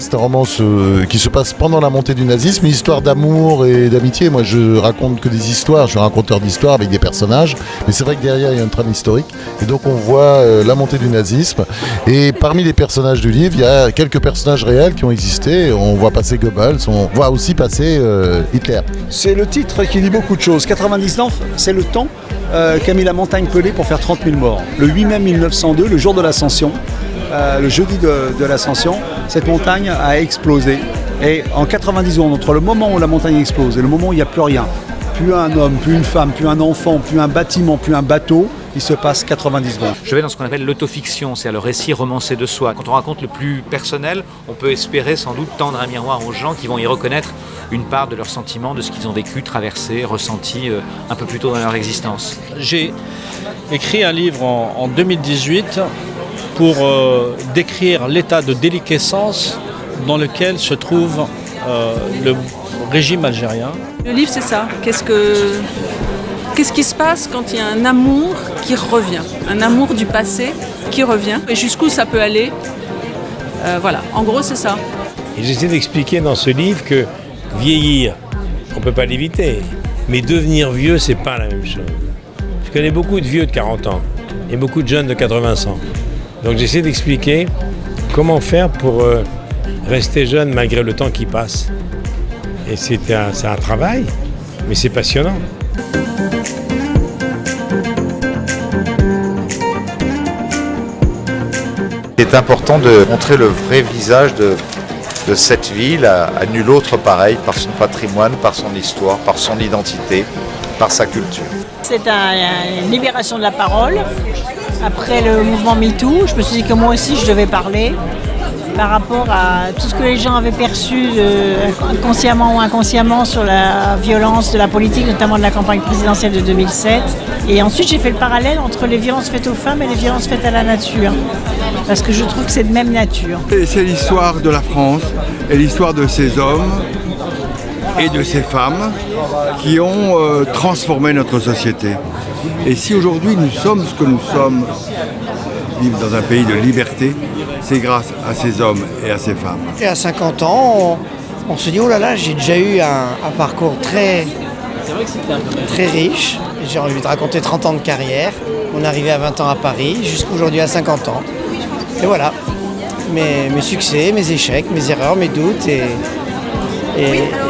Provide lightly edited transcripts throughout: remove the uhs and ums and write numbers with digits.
c'est un roman qui se passe pendant la montée du nazisme, une histoire d'amour et d'amitié. Moi, je raconte que des histoires, je suis un raconteur d'histoires avec des personnages, mais c'est vrai que derrière, il y a une trame historique. Et donc, on voit la montée du nazisme. Et parmi les personnages du livre, il y a quelques personnages réels qui ont existé. On voit passer Goebbels, on voit aussi passer Hitler. C'est le titre qui dit beaucoup de choses. 99, c'est le temps qu'a mis la montagne Pelée pour faire 30 000 morts. Le 8 mai 1902, le jour de l'Ascension, le jeudi de l'Ascension, cette montagne a explosé. Et en 90 ans, entre le moment où la montagne explose et le moment où il n'y a plus rien, plus un homme, plus une femme, plus un enfant, plus un bâtiment, plus un bateau, il se passe 90 secondes. Je vais dans ce qu'on appelle l'autofiction, c'est-à-dire le récit romancé de soi. Quand on raconte le plus personnel, on peut espérer sans doute tendre un miroir aux gens qui vont y reconnaître une part de leurs sentiments, de ce qu'ils ont vécu, traversé, ressenti un peu plus tôt dans leur existence. J'ai écrit un livre en 2018 pour décrire l'état de déliquescence dans lequel se trouve le régime algérien. Le livre, c'est ça. Qu'est-ce qui se passe quand il y a un amour qui revient, un amour du passé qui revient, et jusqu'où ça peut aller. Voilà, en gros, c'est ça. Et j'essaie d'expliquer dans ce livre que vieillir, on ne peut pas l'éviter, mais devenir vieux, c'est pas la même chose. Je connais beaucoup de vieux de 40 ans et beaucoup de jeunes de 80 ans. Donc j'essaie d'expliquer comment faire pour rester jeune malgré le temps qui passe. Et c'est un travail, mais c'est passionnant. C'est important de montrer le vrai visage de cette ville à nul autre pareil, par son patrimoine, par son histoire, par son identité, par sa culture. C'est une libération de la parole. Après le mouvement MeToo, je me suis dit que moi aussi je devais parler par rapport à tout ce que les gens avaient perçu consciemment ou inconsciemment sur la violence de la politique, notamment de la campagne présidentielle de 2007. Et ensuite j'ai fait le parallèle entre les violences faites aux femmes et les violences faites à la nature. Parce que je trouve que c'est de même nature. C'est l'histoire de la France et l'histoire de ces hommes et de ces femmes qui ont transformé notre société. Et si aujourd'hui nous sommes ce que nous sommes, vivre dans un pays de liberté, c'est grâce à ces hommes et à ces femmes. Et à 50 ans, on se dit, oh là là, j'ai déjà eu un parcours très riche. J'ai envie de raconter 30 ans de carrière. On est arrivé à 20 ans à Paris, jusqu'aujourd'hui à 50 ans. Et voilà, mes succès, mes échecs, mes erreurs, mes doutes et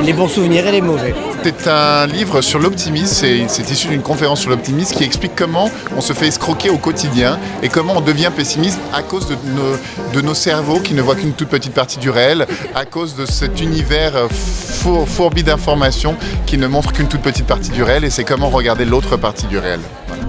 les bons souvenirs et les mauvais. C'est un livre sur l'optimisme, c'est issu d'une conférence sur l'optimisme qui explique comment on se fait escroquer au quotidien et comment on devient pessimiste à cause de nos cerveaux qui ne voient qu'une toute petite partie du réel, à cause de cet univers fourbi d'informations qui ne montre qu'une toute petite partie du réel, et c'est comment regarder l'autre partie du réel. Voilà.